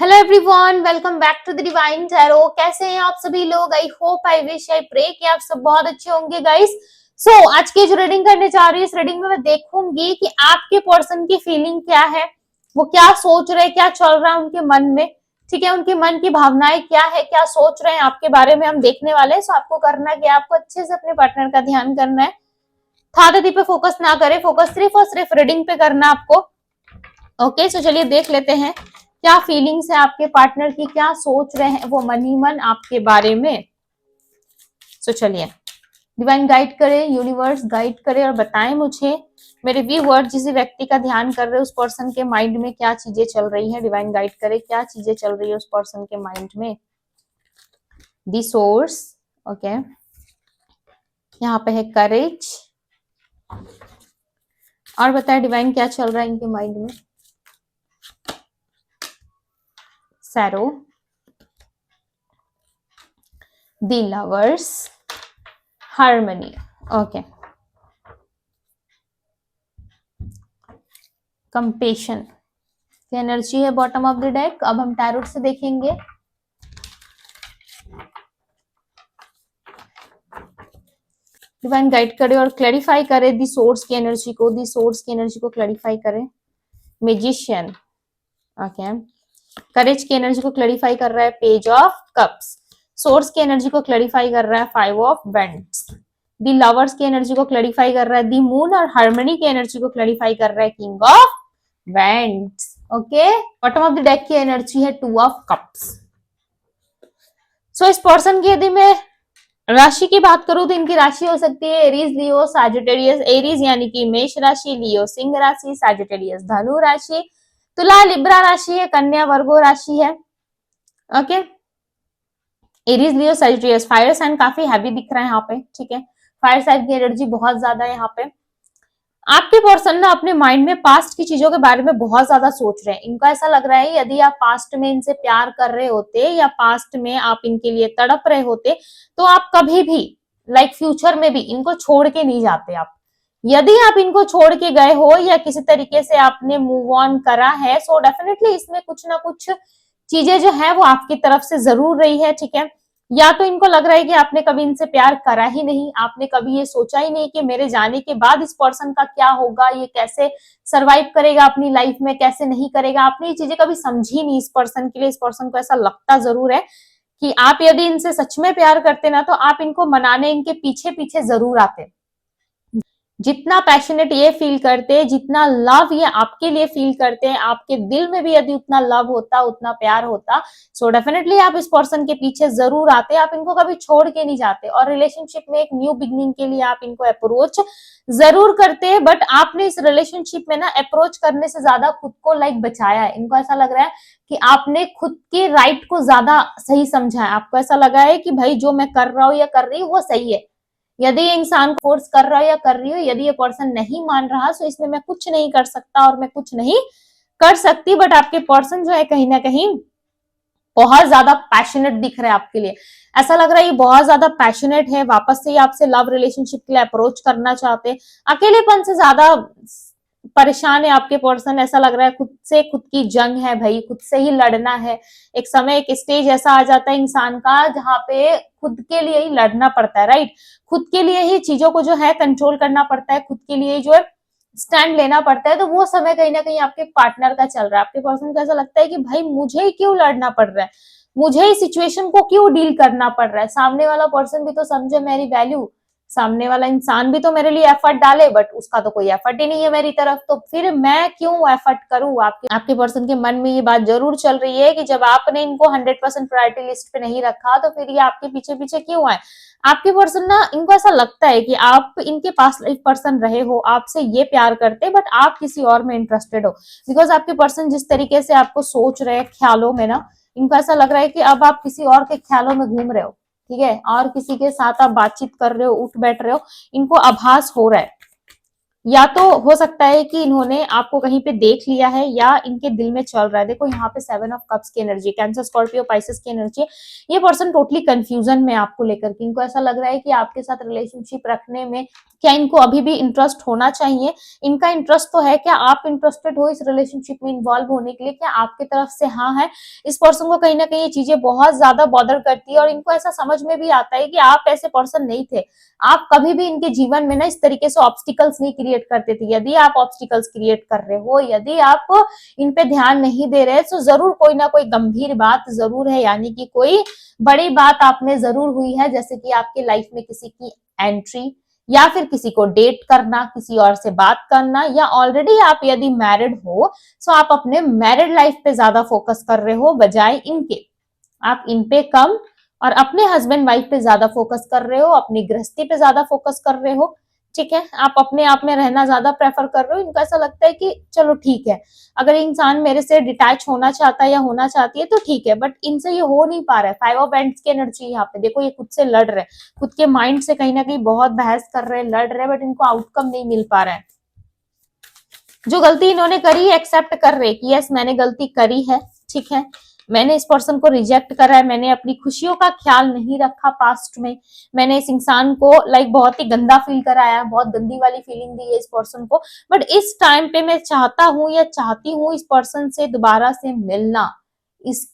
Hello everyone, welcome back to the divine tarot. कैसे हैं आप सभी लोग? I hope, I wish, I pray कि आप सब बहुत अच्छे होंगे गाइस। आज की जो रीडिंग करने जा रही है, इस रीडिंग में मैं देखूंगी कि आपके पर्सन की फीलिंग क्या है, वो क्या सोच रहे हैं, क्या चल रहा है उनके मन में। ठीक है, उनके मन की भावनाएं क्या है, क्या सोच रहे हैं आपके बारे में हम देखने वाले हैं। सो आपको करना क्या, आपको अच्छे से अपने पार्टनर का ध्यान करना है। था दीदी पे फोकस ना करें, फोकस सिर्फ और सिर्फ रीडिंग पे करना आपको। ओके, सो चलिए देख लेते हैं क्या फीलिंग्स है आपके पार्टनर की, क्या सोच रहे हैं वो मन ही मन आपके बारे में। सो चलिए डिवाइन गाइड करे, यूनिवर्स गाइड करे और बताएं मुझे मेरे व्यूअर जिस व्यक्ति का ध्यान कर रहे हैं उस पर्सन के माइंड में क्या चीजें चल रही है। डिवाइन गाइड करे क्या चीजें चल रही है उस पर्सन के माइंड में। दी सोर्स, ओके, यहाँ पे है करेज। और बताए डिवाइन क्या चल रहा है इनके माइंड में। सैरो, दी लवर्स, हार्मनी, ओके, कंपेशन की एनर्जी है बॉटम ऑफ द डेक। अब हम टैरोट से देखेंगे। डिवाइन गाइड करे और क्लैरिफाई करे दी सोर्स की एनर्जी को, दी सोर्स की एनर्जी को क्लैरिफाई करे। मैजिशियन, ओके, करेज की एनर्जी को क्लैरिफाई कर रहा है पेज ऑफ कप्स। सोर्स की एनर्जी को क्लैरिफाई कर रहा है five of vents. The lovers की एनर्जी को क्लैरिफाई कर रहा है दी मून, और हार्मनी की एनर्जी को क्लैरिफाई कर रहा है king of vents. Okay, bottom of the deck की एनर्जी है टू ऑफ कप्स। इस पर्सन की यदि मैं राशि की बात करूं तो इनकी राशि हो सकती है एरीज, लियो, सैजिटेरियस। एरीज यानी कि मेष राशि, लियो सिंह राशि, सैजिटेरियस धनु राशि, तुला लिब्रा राशि है, कन्या वर्गो राशि है। Okay, Aries, Leo, Sagittarius, fire sign काफी हैवी दिख रहा है यहाँ पे। ठीक है, फायर साइन की एनर्जी बहुत ज्यादा है यहाँ पे। आपके पर्सन ना अपने माइंड में पास्ट की चीजों के बारे में बहुत ज्यादा सोच रहे हैं। इनको ऐसा लग रहा है यदि आप पास्ट में इनसे प्यार कर रहे होते या पास्ट में आप इनके लिए तड़प रहे होते तो आप कभी भी फ्यूचर में भी इनको छोड़ के नहीं जाते। आप यदि आप इनको छोड़ के गए हो या किसी तरीके से आपने मूव ऑन करा है, सो डेफिनेटली इसमें कुछ ना कुछ चीजें जो है वो आपकी तरफ से जरूर रही है। ठीक है, या तो इनको लग रहा है कि आपने कभी इनसे प्यार करा ही नहीं, आपने कभी ये सोचा ही नहीं कि मेरे जाने के बाद इस पर्सन का क्या होगा, ये कैसे सरवाइव करेगा अपनी लाइफ में, कैसे नहीं करेगा। आपने ये चीजें कभी समझी नहीं इस पर्सन के लिए। इस पर्सन को ऐसा लगता जरूर है कि आप यदि इनसे सच में प्यार करते ना तो आप इनको मनाने इनके पीछे पीछे जरूर आते। जितना पैशनेट ये फील करते हैं, जितना लव ये आपके लिए फील करते हैं, आपके दिल में भी यदि उतना लव होता, उतना प्यार होता, सो डेफिनेटली आप इस पर्सन के पीछे जरूर आते। आप इनको कभी छोड़ के नहीं जाते और रिलेशनशिप में एक न्यू बिगनिंग के लिए आप इनको अप्रोच जरूर करते हैं। बट आपने इस रिलेशनशिप में ना अप्रोच करने से ज्यादा खुद को बचाया है। इनको ऐसा लग रहा है कि आपने खुद के राइट को ज्यादा सही समझा है। आपको ऐसा लगा है कि भाई जो मैं कर रहा हूँ या कर रही हूँ वो सही है। यदि ये इंसान फोर्स कर रहा है या कर रही हो, यदि ये पर्सन नहीं मान रहा तो इसमें मैं कुछ नहीं कर सकता और मैं कुछ नहीं कर सकती। बट आपके पर्सन जो है कहीं ना कहीं बहुत ज्यादा पैशनेट दिख रहा है आपके लिए। ऐसा लग रहा है ये बहुत ज्यादा पैशनेट है, वापस से आपसे लव रिलेशनशिप के लिए अप्रोच करना चाहते हैं। अकेलेपन से ज्यादा परेशान है आपके पर्सन। ऐसा लग रहा है खुद से खुद की जंग है भाई, खुद से ही लड़ना है। एक समय एक स्टेज ऐसा आ जाता है इंसान का जहां पे खुद के लिए ही लड़ना पड़ता है, राइट। खुद के लिए ही चीजों को जो है कंट्रोल करना पड़ता है, खुद के लिए जो है स्टैंड लेना पड़ता है। तो वो समय कहीं ना कहीं आपके पार्टनर का चल रहा है। आपके पर्सन को ऐसा लगता है कि भाई मुझे क्यों लड़ना पड़ रहा है, मुझे इस सिचुएशन को क्यों डील करना पड़ रहा है। सामने वाला पर्सन भी तो समझे मेरी वैल्यू, सामने वाला इंसान भी तो मेरे लिए एफर्ट डाले, बट उसका तो कोई एफर्ट ही नहीं है मेरी तरफ, तो फिर मैं क्यों एफर्ट करूं। आपके पर्सन के मन में ये बात जरूर चल रही है कि जब आपने इनको 100% प्रायोरिटी लिस्ट पे नहीं रखा तो फिर ये आपके पीछे पीछे क्यों आए। आपके पर्सन ना, इनको ऐसा लगता है कि आप इनके पास लाइफ पर्सन रहे हो, आपसे ये प्यार करते, बट आप किसी और में इंटरेस्टेड हो। बिकॉज आपके पर्सन जिस तरीके से आपको सोच रहे हैं ख्यालों में ना, इनको ऐसा लग रहा है कि अब आप किसी और के ख्यालों में घूम रहे हो। ठीक है, और किसी के साथ आप बातचीत कर रहे हो, उठ बैठ रहे हो, इनको आभास हो रहा है। या तो हो सकता है कि इन्होंने आपको कहीं पे देख लिया है या इनके दिल में चल रहा है। देखो यहाँ पे 7 ऑफ कप्स की एनर्जी, कैंसर स्कॉर्पियो पाइसेस की एनर्जी। ये पर्सन टोटली कंफ्यूजन में आपको लेकर के, इनको ऐसा लग रहा है कि आपके साथ रिलेशनशिप रखने में क्या इनको अभी भी इंटरेस्ट होना चाहिए। इनका इंटरेस्ट तो है, क्या आप इंटरेस्टेड हो इस रिलेशनशिप में इन्वॉल्व होने के लिए, क्या आपकी तरफ से हाँ है। इस पर्सन को कहीं ना कहीं ये चीजें बहुत ज्यादा बॉदर करती है और इनको ऐसा समझ में भी आता है कि आप ऐसे पर्सन नहीं थे। आप कभी भी इनके जीवन में ना इस तरीके से ऑब्स्टिकल्स नहीं क्रिएट करते थे। यदि आप ऑब्स्टिकल्स क्रिएट कर रहे हो, यदि आप इन पे ध्यान नहीं दे रहे, तो जरूर कोई ना कोई गंभीर बात जरूर है, यानी कि कोई बड़ी बात आप में जरूर हुई है, जैसे कि आपके लाइफ में किसी की एंट्री, या फिर किसी को डेट करना, किसी और से बात करना, या ऑलरेडी आप यदि मैरिड हो तो आप अपने मैरिड लाइफ पे ज्यादा फोकस कर रहे हो बजाय इनके। आप इन पे कम और अपने हस्बैंड वाइफ पे ज्यादा फोकस कर रहे हो, अपनी गृहस्थी पे ज्यादा फोकस कर रहे हो। ठीक है, आप अपने आप में रहना ज्यादा प्रेफर कर रहे हो। इनको ऐसा लगता है कि चलो ठीक है, अगर इंसान मेरे से डिटैच होना चाहता है या होना चाहती है तो ठीक है, बट इनसे ये हो नहीं पा रहा है। 5 ऑफ वैंड्स की एनर्जी यहाँ पे देखो, ये खुद से लड़ रहे हैं, खुद के माइंड से कहीं ना कहीं बहुत बहस कर रहे हैं, लड़ रहे हैं, बट इनको आउटकम नहीं मिल पा रहा है। जो गलती इन्होंने करी है एक्सेप्ट कर रहे कि यस मैंने गलती करी है, ठीक है, मैंने इस पर्सन को रिजेक्ट करा है, मैंने अपनी खुशियों का ख्याल नहीं रखा पास्ट में, मैंने इस इंसान को बहुत ही गंदा फील कराया, बहुत गंदी वाली फीलिंग दी है इस पर्सन को। बट इस टाइम पे मैं चाहता हूं या चाहती हूँ इस पर्सन से दोबारा से मिलना। इस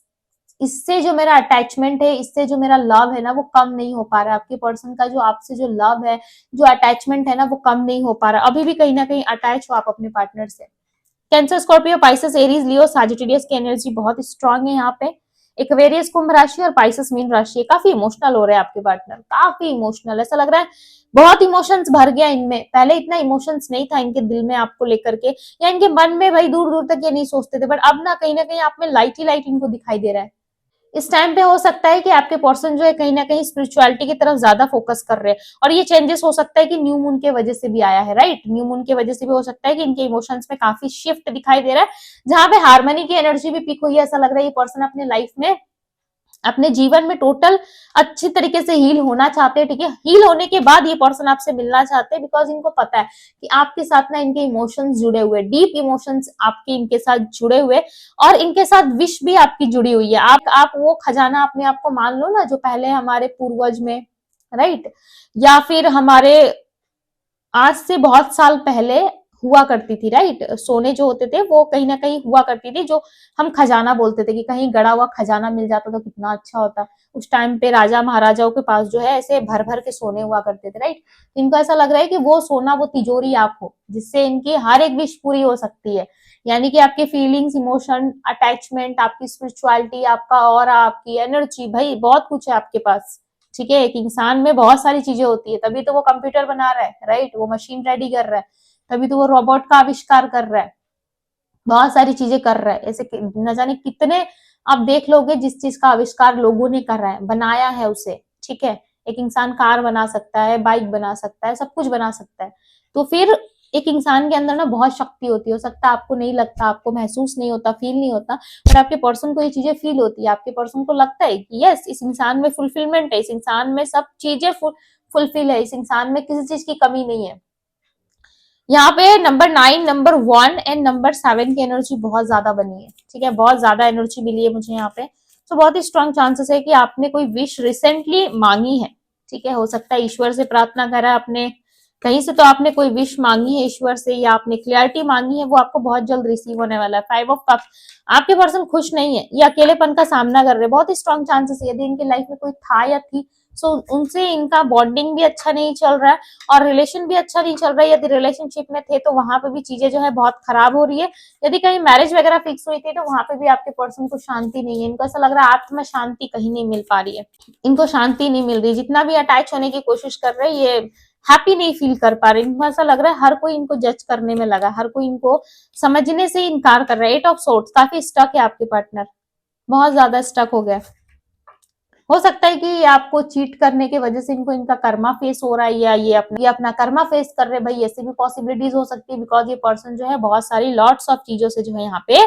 इससे जो मेरा अटैचमेंट है, इससे जो मेरा लव है ना, वो कम नहीं हो पा रहा है। आपके पर्सन का जो आपसे जो लव है, जो अटैचमेंट है ना, वो कम नहीं हो पा रहा। अभी भी कहीं ना कहीं अटैच हो आप अपने पार्टनर से। Cancer Scorpio Pisces Aries Leo Sagittarius की एनर्जी बहुत स्ट्रांग है यहाँ पे। एक्वेरियस कुंभ राशि और पाइसेस मीन राशि है। काफी इमोशनल हो रहे हैं आपके पार्टनर, काफी इमोशनल, ऐसा लग रहा है बहुत इमोशंस भर गया इनमें। पहले इतना इमोशंस नहीं था इनके दिल में आपको लेकर के, या इनके मन में भाई दूर दूर तक ये नहीं सोचते थे, बट अब ना कहीं आप में लाइट ही लाइट इनको दिखाई दे रहा है। इस टाइम पे हो सकता है कि आपके पर्सन जो है कहीं ना कहीं स्पिरिचुअलिटी की तरफ ज्यादा फोकस कर रहे हैं, और ये चेंजेस हो सकता है कि न्यू मून के वजह से भी आया है, राइट। न्यू मून की वजह से भी हो सकता है कि इनके इमोशंस में काफी शिफ्ट दिखाई दे रहा है, जहां पे हार्मनी की एनर्जी भी पिक हुई है। ऐसा लग रहा है ये पर्सन अपने लाइफ में, अपने जीवन में टोटल अच्छी तरीके से हील होना चाहते हैं, ठीक है। हील होने के बाद ये पर्सन आपसे मिलना चाहते हैं, बिकॉज इनको पता है कि आपके साथ ना इनके इमोशंस जुड़े हुए, डीप इमोशंस आपके इनके साथ जुड़े हुए, और इनके साथ विश भी आपकी जुड़ी हुई है। आप वो खजाना अपने आप को मान लो ना, जो पहले हमारे पूर्वज में, राइट, या फिर हमारे आज से बहुत साल पहले हुआ करती थी, राइट। सोने जो होते थे वो कहीं ना कहीं हुआ करती थी, जो हम खजाना बोलते थे, कि कहीं गड़ा हुआ खजाना मिल जाता तो कितना अच्छा होता। उस टाइम पे राजा महाराजाओं के पास जो है ऐसे भर भर के सोने हुआ करते थे, राइट। इनको ऐसा लग रहा है कि वो सोना, वो तिजोरी आप हो, जिससे इनकी हर एक विश पूरी हो सकती है। यानी कि आपके फीलिंग्स, इमोशन, अटैचमेंट, आपकी स्पिरिचुअलिटी, आपका और आपकी एनर्जी, भाई बहुत कुछ है आपके पास, ठीक है। एक इंसान में बहुत सारी चीजें होती है, तभी तो वो कंप्यूटर बना रहा है, राइट, वो मशीन रेडी कर रहा है, तभी तो वो रोबोट का आविष्कार कर रहा है, बहुत सारी चीजें कर रहा है। ऐसे न जाने कितने आप देख लोगे जिस चीज का आविष्कार लोगों ने करा है, बनाया है उसे, ठीक है। एक इंसान कार बना सकता है, बाइक बना सकता है, सब कुछ बना सकता है। तो फिर एक इंसान के अंदर ना बहुत शक्ति होती है। हो सकता है आपको नहीं लगता, आपको महसूस नहीं होता, फील नहीं होता, पर आपके पर्सन को ये चीजें फील होती है। आपके पर्सन को लगता है कि यस इस इंसान में फुलफिलमेंट है, इस इंसान में सब चीजें फुलफिल है, इस इंसान में किसी चीज की कमी नहीं है। यहाँ पे नंबर 9, नंबर 1 एंड नंबर 7 की एनर्जी बहुत ज्यादा बनी है, ठीक है, बहुत ज्यादा एनर्जी मिली है मुझे यहाँ पे। तो बहुत ही स्ट्रॉन्ग चांसेस है कि आपने कोई विश रिसेंटली मांगी है, ठीक है। हो सकता है ईश्वर से प्रार्थना करा आपने, कहीं से तो आपने कोई विश मांगी है ईश्वर से, या आपने क्लियरिटी मांगी है, वो आपको बहुत जल्द रिसीव होने वाला है। 5 ऑफ कप्स, आपके पर्सन खुश नहीं है, ये अकेलेपन का सामना कर रहे हैं, बहुत ही स्ट्रॉन्ग चांसेस है। यदि इनकी लाइफ में कोई था या थी, सो उनसे इनका बॉन्डिंग भी अच्छा नहीं चल रहा है और रिलेशन भी अच्छा नहीं चल रहा है। यदि रिलेशनशिप में थे तो वहां पे भी चीजें जो है बहुत खराब हो रही है। यदि कहीं मैरिज वगैरह फिक्स हुई थी तो वहां पे भी आपके पर्सन को शांति नहीं है। इनको ऐसा लग रहा है आत्मा शांति कहीं नहीं मिल पा रही है, इनको शांति नहीं मिल रही। जितना भी अटैच होने की कोशिश कर रहे हैं, ये हैप्पी नहीं फील कर पा रहे। इनको ऐसा लग रहा है हर कोई इनको जज करने में लगा, हर कोई इनको समझने से इनकार कर रहा है। 8 ऑफ सोर्ड्स, काफी स्टक है आपके पार्टनर, बहुत ज्यादा स्टक हो गया। हो सकता है कि आपको चीट करने की वजह से इनको इनका कर्मा फेस हो रहा है, या ये अपना कर्मा फेस कर रहे हैं, भाई ऐसे भी पॉसिबिलिटीज हो सकती है। बिकॉज ये पर्सन जो है बहुत सारी लॉट्स ऑफ चीजों से जो है यहाँ पे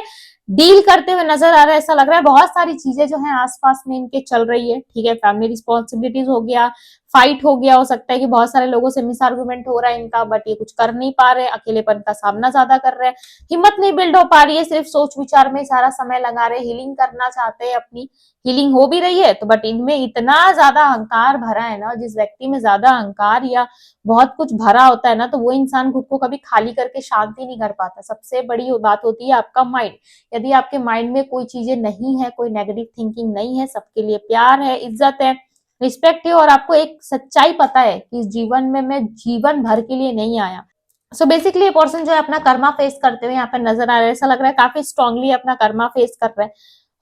डील करते हुए नजर आ रहा है। ऐसा लग रहा है बहुत सारी चीजें जो है आसपास में इनके चल रही है, ठीक है। फैमिली रिस्पॉन्सिबिलिटीज हो गया, फाइट हो गया, हो सकता है कि बहुत सारे लोगों से मिस आर्गुमेंट हो रहा है इनका, बट ये कुछ कर नहीं पा रहे, अकेलेपन का सामना ज्यादा कर रहे हैं, हिम्मत नहीं बिल्ड हो पा रही है, सिर्फ सोच विचार में सारा समय लगा रहे, हीलिंग करना चाहते हैं, अपनी हीलिंग हो भी रही है तो बट इनमें इतना ज्यादा अहंकार भरा है ना, जिस व्यक्ति में ज्यादा अहंकार या बहुत कुछ भरा होता है ना, तो वो इंसान खुद को कभी खाली करके शांति नहीं कर पाता। सबसे बड़ी बात होती है आपका माइंड। यदि आपके माइंड में कोई चीजें नहीं है, कोई नेगेटिव थिंकिंग नहीं है, सबके लिए प्यार है, इज्जत है, रिस्पेक्ट है, और आपको एक सच्चाई पता है कि इस जीवन में मैं जीवन भर के लिए नहीं आया। सो बेसिकली ये पर्सन जो है अपना कर्मा फेस करते हुए यहाँ पे नजर आ रहा है, ऐसा लग रहा है काफी स्ट्रांगली अपना कर्मा फेस कर रहे हैं।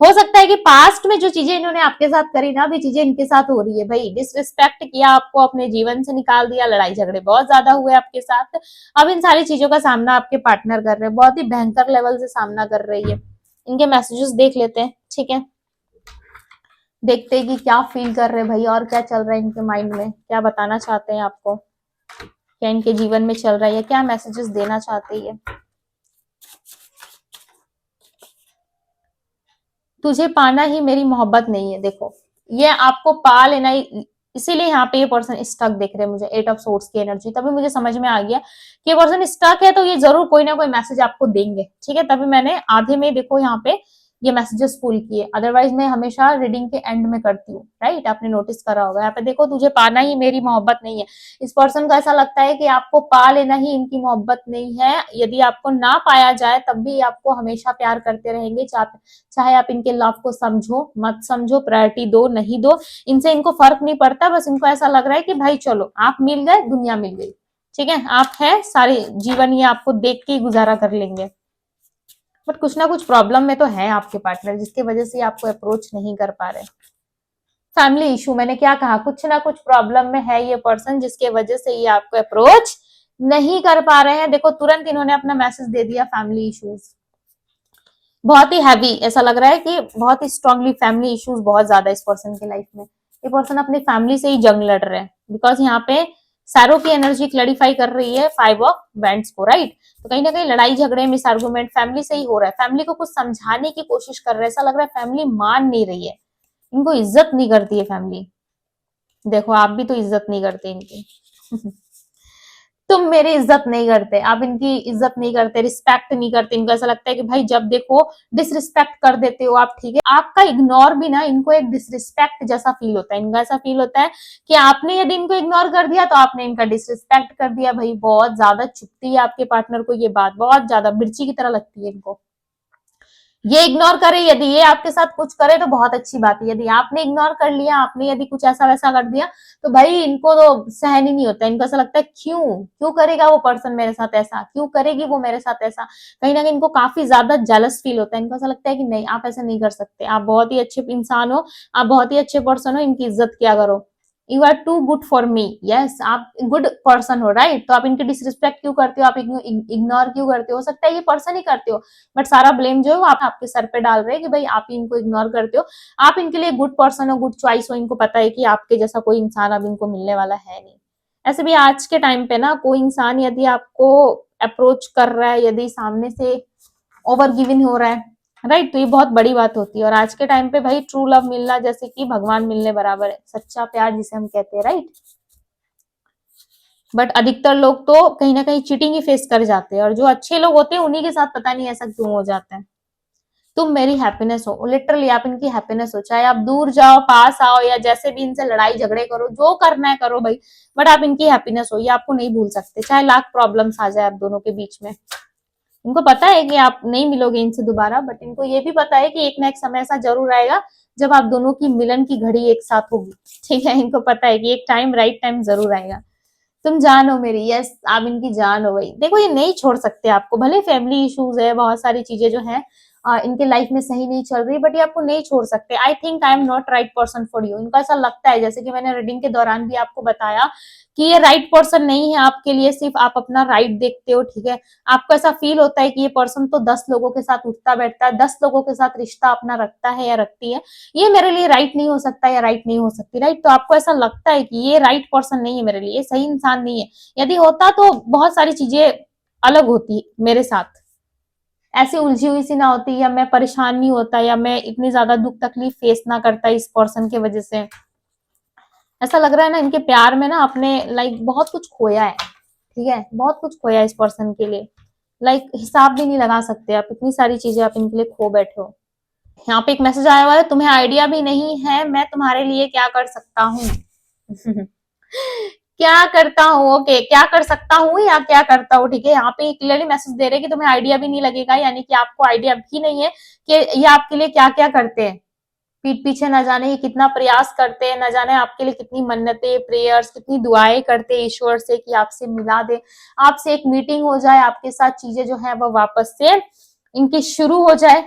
हो सकता है कि पास्ट में जो चीजें इन्होंने आपके साथ करी ना, भी चीजें इनके साथ हो रही है। भाई डिसरिस्पेक्ट किया, आपको अपने जीवन से निकाल दिया, लड़ाई झगड़े बहुत ज्यादा हुए आपके साथ। अब इन सारी चीजों का सामना आपके पार्टनर कर रहे हैं, बहुत ही भयंकर लेवल से सामना कर रही है। इनके मैसेजेस देख लेते हैं, ठीक है, देखते हैं कि क्या फील कर रहे हैं भाई, और क्या चल रहा है इनके माइंड में, क्या बताना चाहते हैं आपको, क्या इनके जीवन में चल रहा है, या क्या मैसेजेस देना चाहते हैं। तुझे पाना ही मेरी मोहब्बत नहीं है। देखो ये आपको पा लेना ही, इसीलिए यहाँ पे ये पर्सन स्टक दिख रहे हैं मुझे, 8 ऑफ सोर्ड्स की एनर्जी। तभी मुझे समझ में आ गया कि ये पर्सन स्टक है, तो ये जरूर कोई ना कोई मैसेज आपको देंगे, ठीक है। तभी मैंने आधे में देखो यहाँ पे ये मैसेजेस पुल किए, अदरवाइज मैं हमेशा रीडिंग के एंड में करती हूँ, राइट। आपने नोटिस करा होगा, यहाँ पे देखो तुझे पाना ही मेरी मोहब्बत नहीं है। इस पर्सन को ऐसा लगता है कि आपको पा लेना ही इनकी मोहब्बत नहीं है। यदि आपको ना पाया जाए तब भी आपको हमेशा प्यार करते रहेंगे, चाहे आप इनके लव को समझो मत समझो, प्रायोरिटी दो नहीं दो, इनसे इनको फर्क नहीं पड़ता। बस इनको ऐसा लग रहा है कि भाई चलो आप मिल गए, दुनिया मिल गई, ठीक है, आप है, सारे जीवन ये आपको देख के ही गुजारा कर लेंगे। बट कुछ ना कुछ प्रॉब्लम में तो है आपके पार्टनर, जिसकी वजह से आपको अप्रोच नहीं कर पा रहे। फैमिली इशू, मैंने क्या कहा, कुछ ना कुछ प्रॉब्लम में है ये पर्सन, जिसके वजह से ये आपको अप्रोच नहीं कर पा रहे हैं। देखो तुरंत इन्होंने अपना मैसेज दे दिया, फैमिली इश्यूज, बहुत ही हैवी, ऐसा लग रहा है कि बहुत ही स्ट्रांगली फैमिली इश्यूज बहुत ज्यादा इस पर्सन की लाइफ में। ये पर्सन अपनी फैमिली से ही जंग लड़ रहे हैं, बिकॉज यहाँ पे सैरो की एनर्जी क्लैरिफाई कर रही है 5 ऑफ वेंट्स को, राइट। तो कहीं ना कहीं लड़ाई झगड़े मिस आर्गुमेंट फैमिली से ही हो रहा है। फैमिली को कुछ समझाने की कोशिश कर रहे हैं, ऐसा लग रहा है फैमिली मान नहीं रही है, इनको इज्जत नहीं करती है फैमिली। देखो आप भी तो इज्जत नहीं करते इनकी तुम मेरी इज्जत नहीं करते, आप इनकी इज्जत नहीं करते, रिस्पेक्ट नहीं करते। इनको ऐसा लगता है कि भाई जब देखो डिसरिस्पेक्ट कर देते हो आप, ठीक है। आपका इग्नोर भी ना इनको एक डिसरिस्पेक्ट जैसा फील होता है। इनका ऐसा फील होता है कि आपने यदि इनको इग्नोर कर दिया तो आपने इनका डिसरिस्पेक्ट कर दिया। भाई बहुत ज्यादा चुभती है आपके पार्टनर को ये बात, बहुत ज्यादा मिर्ची की तरह लगती है इनको। ये इग्नोर करे, यदि ये आपके साथ कुछ करे तो बहुत अच्छी बात है। यदि आपने इग्नोर कर लिया, आपने यदि कुछ ऐसा वैसा कर दिया, तो भाई इनको तो सहन ही नहीं होता। इनको ऐसा लगता है क्यों क्यों करेगा वो पर्सन मेरे साथ ऐसा, क्यों करेगी वो मेरे साथ ऐसा। कहीं ना कहीं इनको काफी ज्यादा जेलस फील होता है। इनको ऐसा लगता है कि नहीं आप ऐसा नहीं कर सकते, आप बहुत ही अच्छे इंसान हो, आप बहुत ही अच्छे पर्सन हो, इनकी इज्जत किया करो। You are too good for me, yes आप गुड पर्सन हो, राइट। तो आप इनकी डिसरिस्पेक्ट क्यों करते हो, आप इग्नोर क्यों करते हो सकता है ये पर्सन ही करते हो, बट सारा ब्लेम जो है वो आप आपके सर पे डाल रहे हैं कि भाई आप ही इनको इग्नोर करते हो। आप इनके लिए गुड पर्सन हो, गुड चॉइस हो, इनको पता है कि आपके जैसा कोई इंसान अब इनको मिलने वाला है नहीं। ऐसे भी आज के टाइम पे ना कोई इंसान यदि आपको अप्रोच कर रहा है, यदि सामने से ओवर गिविंग हो रहा है, राइट, तो ये बहुत बड़ी बात होती है। और आज के टाइम पे भाई ट्रू लव मिलना जैसे कि भगवान मिलने बराबर है, सच्चा प्यार जिसे हम कहते हैं, राइट। बट अधिकतर लोग तो कहीं ना कहीं चीटिंग ही फेस कर जाते हैं, और जो अच्छे लोग होते हैं उन्हीं के साथ पता नहीं ऐसा क्यों हो जाता है। तुम मेरी हैप्पीनेस हो, लिटरली आप इनकी हैप्पीनेस हो, चाहे आप दूर जाओ पास आओ या जैसे भी इनसे लड़ाई झगड़े करो, जो करना है करो भाई, बट आप इनकी हैप्पीनेस हो, ये आपको नहीं भूल सकते, चाहे लाख प्रॉब्लम्स आ जाए आप दोनों के बीच में। इनको पता है कि आप नहीं मिलोगे इनसे दोबारा, बट इनको ये भी पता है कि एक ना एक समय ऐसा जरूर आएगा जब आप दोनों की मिलन की घड़ी एक साथ होगी, ठीक है। इनको पता है कि एक टाइम राइट टाइम जरूर आएगा। तुम जान हो मेरी, यस आप इनकी जान हो भाई। देखो ये नहीं छोड़ सकते आपको, भले फैमिली इश्यूज है, बहुत सारी चीजें जो है इनके लाइफ में सही नहीं चल रही, बट ये आपको नहीं छोड़ सकते। I think I am not right person for you, इनको ऐसा लगता है, जैसे कि मैंने रीडिंग के दौरान भी आपको बताया कि ये राइट पर्सन नहीं है आपके लिए, सिर्फ आप अपना राइट देखते हो, ठीक है। आपको ऐसा फील होता है कि ये पर्सन तो 10 लोगों के साथ उठता बैठता है, 10 लोगों के साथ रिश्ता अपना रखता है या रखती है, ये मेरे लिए राइट नहीं हो सकता या राइट नहीं हो सकती, राइट। तो आपको ऐसा लगता है कि ये राइट पर्सन नहीं है मेरे लिए, ये सही इंसान नहीं है। यदि होता तो बहुत सारी चीजें अलग होती मेरे साथ, ऐसी उलझी हुई सी ना होती, या मैं परेशान नहीं होता, या मैं इतनी ज्यादा दुख तकलीफ फेस ना करता इस पर्सन के वजह से। ऐसा लग रहा है ना इनके प्यार में ना अपने लाइक बहुत कुछ खोया है, ठीक है, बहुत कुछ खोया है इस पर्सन के लिए। लाइक हिसाब भी नहीं लगा सकते आप, इतनी सारी चीजें आप इनके लिए खो बैठे हो। यहाँ पे एक मैसेज आया हुआ है, तुम्हें आइडिया भी नहीं है मैं तुम्हारे लिए क्या कर सकता हूँ। क्या करता हूँ, ओके, क्या कर सकता हूँ या क्या करता हूँ, ठीक है। यहाँ पे क्लियरली मैसेज दे रहे हैं कि तुम्हें आइडिया भी नहीं लगेगा, यानी कि आपको आइडिया भी नहीं है कि ये आपके लिए क्या क्या करते हैं। पीठ पीछे न जाने ये कितना प्रयास करते हैं, न जाने आपके लिए कितनी मन्नतें, प्रेयर्स, कितनी दुआएं करते हैं ईश्वर से कि आपसे मिला दे, आपसे एक मीटिंग हो जाए, आपके साथ चीजें जो है वो वापस से इनकी शुरू हो जाए,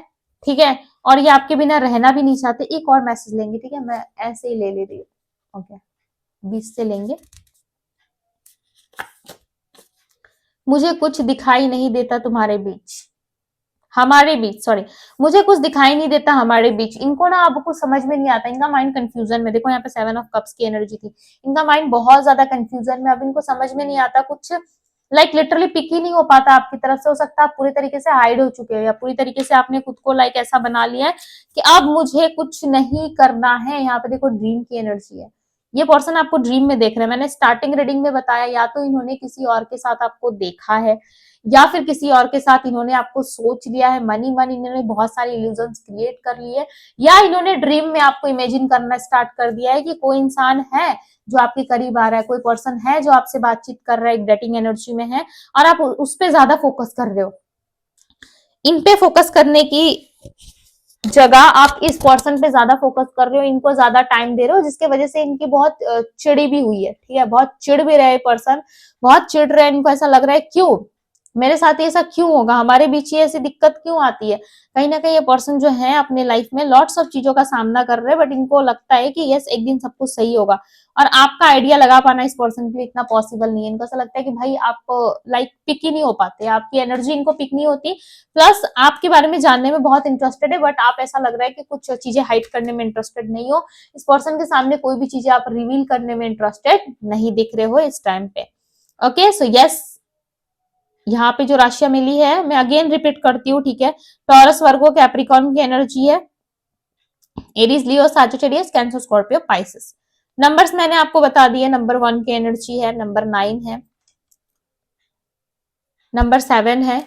ठीक है। और ये आपके बिना रहना भी नहीं चाहते। एक और मैसेज लेंगे, ठीक है, मैं ऐसे ही ले रही हूँ, ओके, 20 से लेंगे। मुझे कुछ दिखाई नहीं देता तुम्हारे बीच, हमारे बीच, सॉरी, मुझे कुछ दिखाई नहीं देता हमारे बीच। इनको ना अब कुछ समझ में नहीं आता, इनका माइंड कंफ्यूजन में, देखो यहाँ पे 7 ऑफ कप्स की एनर्जी थी, इनका माइंड बहुत ज्यादा कंफ्यूजन में, अब इनको समझ में नहीं आता कुछ, लाइक लिटरली पिक ही नहीं हो पाता आपकी तरफ से। हो सकता है आप पूरी तरीके से हाइड हो चुके हो, या पूरी तरीके से आपने खुद को लाइक ऐसा बना लिया है कि अब मुझे कुछ नहीं करना है। यहाँ पे देखो ड्रीम की एनर्जी है, ये पर्सन आपको ड्रीम में देख रहे हैं। मैंने स्टार्टिंग रीडिंग में बताया, या तो इन्होंने किसी और के साथ आपको देखा है, या फिर किसी और के साथ इन्होंने आपको सोच लिया है, मन ही मन इन्होंने बहुत सारी इल्यूजन्स क्रिएट कर लिए, या इन्होंने ड्रीम में आपको इमेजिन करना स्टार्ट कर दिया है कि कोई इंसान है जो आपके करीब आ रहा है, कोई पर्सन है जो आपसे बातचीत कर रहा है, एक डेटिंग एनर्जी में है, और आप उस पर ज्यादा फोकस कर रहे हो। इन पे फोकस करने की जगह आप इस पर्सन पे ज्यादा फोकस कर रहे हो, इनको ज्यादा टाइम दे रहे हो, जिसके वजह से इनकी बहुत चिड़ी भी हुई है, ठीक है, बहुत चिढ़ भी रहे पर्सन, बहुत चिढ़ रहे हैं। इनको ऐसा लग रहा है क्यों मेरे साथ ऐसा क्यों होगा, हमारे बीच ये ऐसी दिक्कत क्यों आती है। कहीं ना कहीं ये पर्सन जो है अपने लाइफ में लॉट्स ऑफ चीजों का सामना कर रहे हैं, बट इनको लगता है कि यस एक दिन सब कुछ सही होगा। और आपका आइडिया लगा पाना इस पर्सन के लिए इतना पॉसिबल नहीं है। इनको ऐसा लगता है कि भाई आप लाइक पिक ही नहीं हो पाते, आपकी एनर्जी इनको पिक नहीं होती, प्लस आपके बारे में जानने में बहुत इंटरेस्टेड है, बट आप ऐसा लग रहा है कि कुछ चीजें हाइड करने में इंटरेस्टेड नहीं हो। इस पर्सन के सामने कोई भी चीजें आप रिवील करने में इंटरेस्टेड नहीं दिख रहे हो इस टाइम पे। ओके, सो यस, यहाँ पे जो राशियां मिली है मैं अगेन रिपीट करती हूँ, ठीक है। टॉरस, वर्गो, कैप्रिकॉर्न की एनर्जी है, Aries, Leo, Sagittarius, Cancer, Scorpio, Pisces. Numbers मैंने आपको बता दिए, नंबर 1 की एनर्जी है, नंबर 9 है, नंबर 7 है,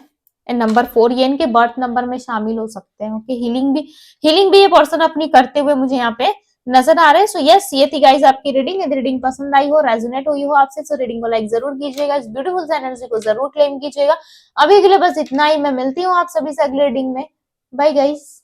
एंड नंबर 4, ये इनके बर्थ नंबर में शामिल हो सकते हैं। ओके, हीलिंग भी ये पर्सन अपनी करते हुए मुझे यहाँ पे नजर आ रहे हैं। सो यस, ये थी गाइस आपकी रीडिंग। यदि रीडिंग पसंद आई हो, रेजोनेट हुई हो आपसे, तो रीडिंग को लाइक जरूर कीजिएगा, इस ब्यूटीफुल एनर्जी को जरूर क्लेम कीजिएगा। अभी के लिए बस इतना ही, मैं मिलती हूँ आप सभी से अगले रीडिंग में। Bye guys.